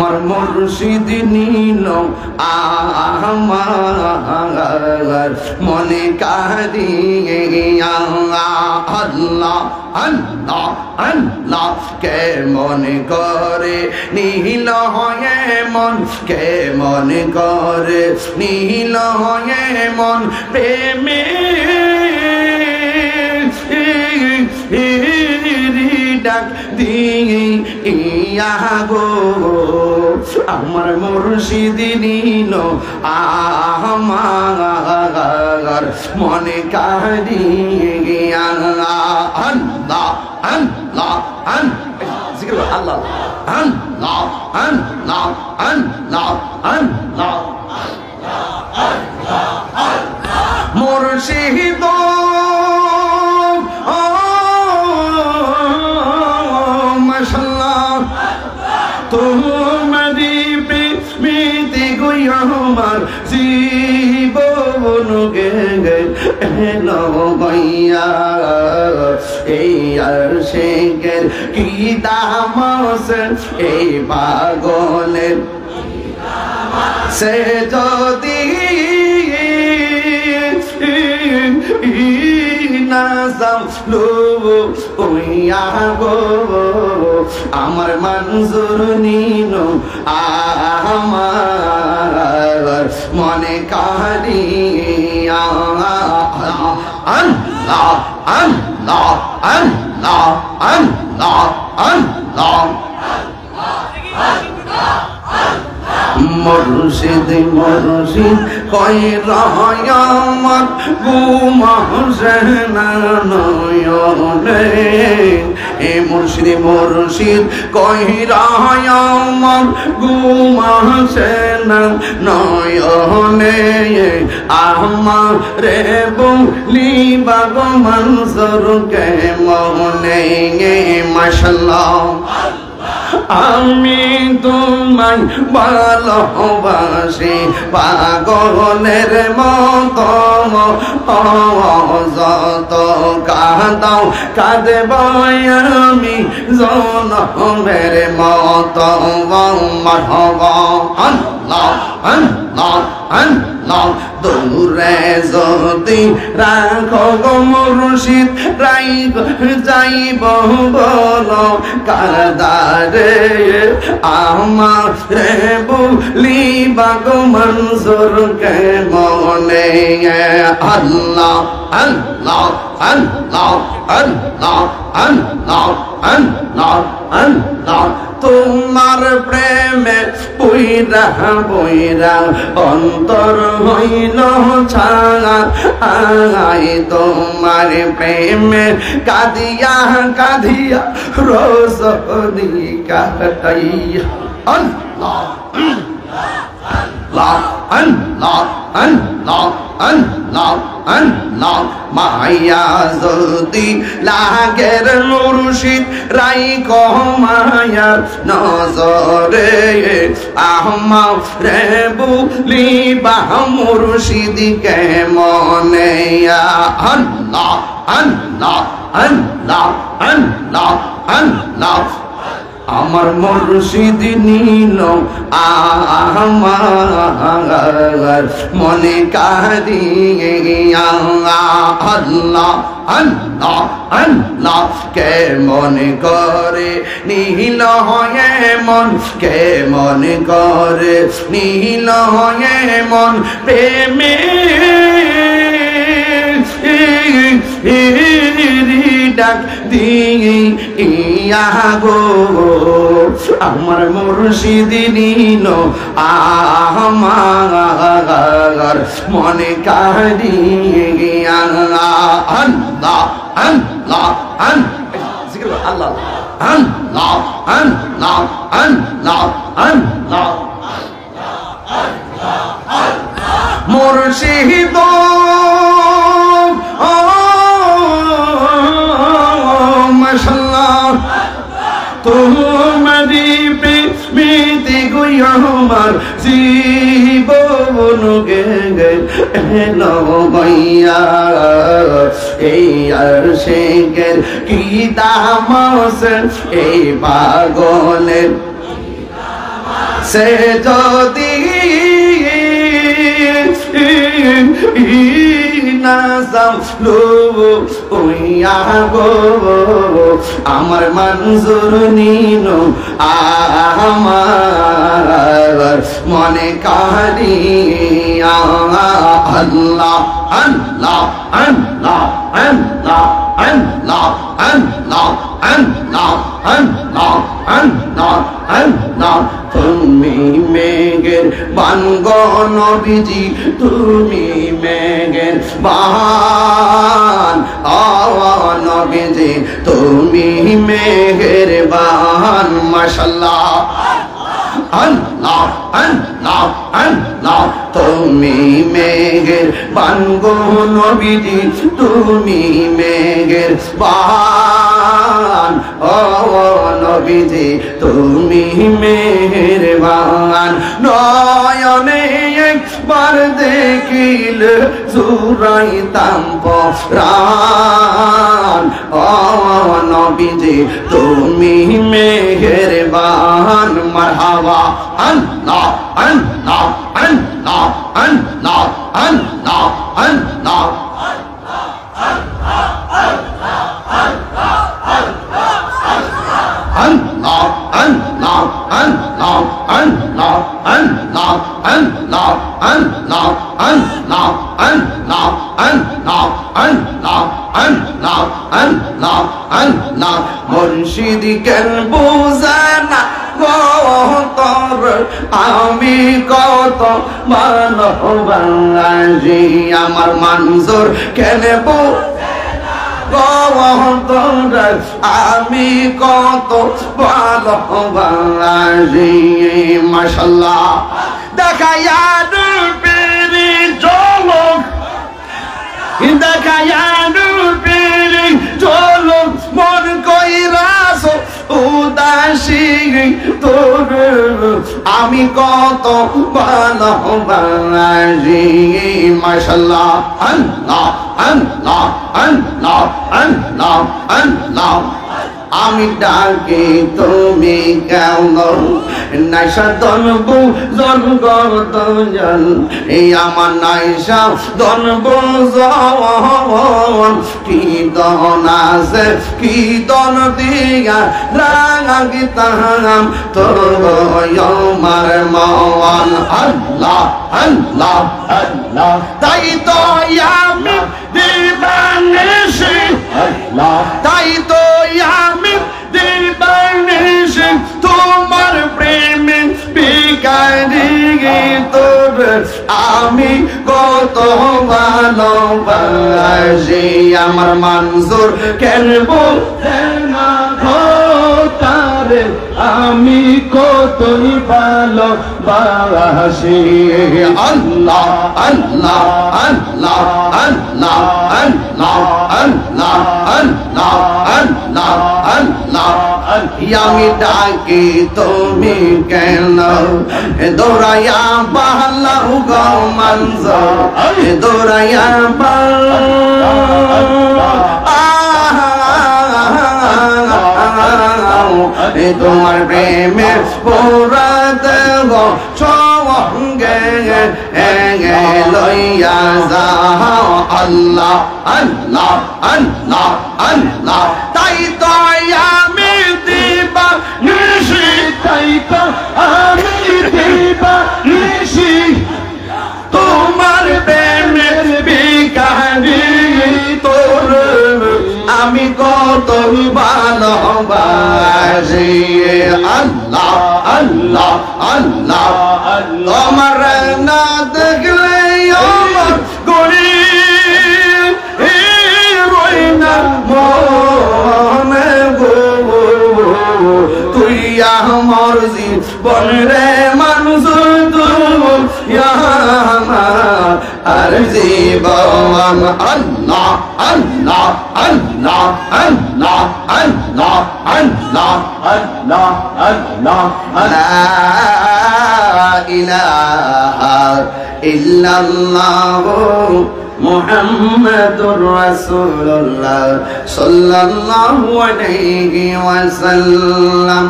আমার মুর্শিদ নীল আমার মনে কাঁদিয়া আল্লাহ আল্লাহ আল্লাহ কে মনে করে নীল হয়ে মন কে মনে করে নীল হয়ে মন প্রেমে ডাক দিয়া গো আমার মুর্শিদ নীল আমার মনে কাঁদিয়া আল্লাহ আল্লাহ জিকির আল্লাহ আল্লাহ আল্লাহ আল্লাহ আল্লাহ মুর্শিদ মাশাআল্লাহ তোমারি প্রেমে গো আমার জীবন গে এলো গইয়া এই আশিকের কি দাম আছে এই পাগলের সে যদি না জানলো ওইয়া গো আমার মঞ্জুর নিল আমার মনে কাঁদিয়া আল্লাহ আল্লাহ আল্লাহ আল্লাহ আল্লাহ মুর্শিদ মুর্শিদ কই রয় আমার ঘুমাসে না নয়নে এ মুর্শিদ মুর্শিদ কই রয় আমার ঘুমাসে না নয়নে আমার রে বলিবা গো মনসুর কে মনে মাশাআল্লাহ আমি তোমায় ভালোবাসি পাগলের মতো যত কাঁদাও কাঁদব আমি জনমের মতো মারহাবা আল্লাহ আল্লাহ আল্লাহ দূরে যদি রাখো গো মুর্শিদ রাই যাইব বলো কারদারে আমার রে বলিবা গো মনসুর কে মনে আল্লাহ আল্লাহ আল্লাহ আল্লাহ আল্লাহ আল্লাহ আল্লাহ তোমার প্রেমে বইরা বইরা অন্তর হইল ছাড়া আই তোমার প্রেমে কাঁদিয়া কাঁদিয়া রোজনি কাটাইয়া আল্লাহ আল্লাহ আল্লাহ আল্লাহ আল্লাহ আল্লাহ মায়া যদি লাগের মুর্শিদ রাই কমায়ার নজরে আহমাদ রে বলিবা মুর্শিদ কে মনে আল্লাহ আল্লাহ আল্লাহ আল্লাহ আল্লাহ আমার মুর্শিদ নীল আমার মনে কাঁদিয়া আল্লাহ আল্লাহ আল্লাহ কে মনে করে নীল হয়ে মন কে মনে করে নীল হয়ে মন প্রেমে ডাক দিয়া গো আমার মুর্শিদ নীল আমার মনে কাঁদিয়া আল্লাহ আল্লাহ জিকির আল্লাহ আল্লাহ আল্লাহ আল্লাহ আল্লাহ মুর্শিদ মাশাআল্লাহ তোমারি প্রেমে গো আমার জীবন গে এলো গইয়া এই আশিকের কি দাম আছে এই পাগলের সে যদি আমার মঞ্জুর নিনো আমার মনে কারিয়া আল্লাহ আল্লাহ আল্লাহ আল্লাহ আল্লাহ আল্লাহ আল্লাহ আল্লাহ আল্লাহ আল্লাহ তুমি মেঘের বানগো নবীজি তুমি মেঘের বান ও নবীজি তুমি মেঘের বান মাশাআল্লাহ আল্লাহ আল্লাহ আল্লাহ তুমি মেঘের বানগো নবীজি তুমি মেঘের বান ও নবীজি তুমি মেঘের বান নয়নে একবার দেখিলে জুড়াইতাম পরাণ ও নবীজি তুমি মেঘের বান মারহাবা আল্লাহ আল্লাহ আল্লাহ আল্লাহ আল্লাহ আল্লাহ Allah, Allah, Allah, Allah, Allah, Allah, Allah, Allah, Allah, Allah, Allah, Allah, Allah, Allah, মুর্শিদ কেন বুঝানা তোর আমি কত ভালোবাসি আমার মঞ্জুর কেন আমি কত ভালোবাসি মাশাআল্লাহ দেখায়া পেরি চলক দেখায়া পেরি চলক মন কইরাস উদাসী তোর আমি কত ভালোবাসি মাশাআল্লাহ আল্লাহ আল্লাহ আল্লাহ আল্লাহ আল্লাহ আমি ডাকি তুমি কেন নাইসা দনবু জনগণ এই আমার নাইসা দনবু জন কি দন আছে কি দন দিয়া রাঙা গীতাম তোর আমার মন আল্লাহ আল্লাহ আল্লাহ তাই তো আমি দিবানিশি আল্লাহ তাই তো আমি দিবানিশি তোমার প্রেমে বিকারি তোর আমি কত ভালোবাসি আমার মঞ্জুর কেনব তারে আমি কতই ভালোবাসি আল্লাহ আল্লাহ আল্লাহ আল্লাহ আল্লাহ আল্লাহ আল্লাহ আল্লাহ আল্লাহ আমি ডাকি তুমি কেন দৌড়াইয়া বাহালাও গো মঞ্জুর দৌড়াইয়া তোমার প্রেমে পুরা দেব সঙ্গে লইয়া যাও আল্লাহ আল্লাহ আল্লাহ আল্লাহ তাই তো আমি দিবা নিশি তাই তো আমি দিবা নিশি তোমার প্রেমের বিকারি তোর আমি কত ভালোবাসি আল্লাহ আল্লাহ আল্লাহ তোমার না দেখলে আমার গড়ি রই না মনে গো তুই আমার জীবন রে মানুষ আর জীবন আল্লাহ আল্লাহ আল্লাহ আল্লাহ আল্লাহ আল্লাহ আল্লাহ আল্লাহ লা ইলাহা ইল্লাল্লাহ মুহাম্মাদুর রাসূলুল্লাহ সাল্লাল্লাহু আলাইহি ওয়াসাল্লাম।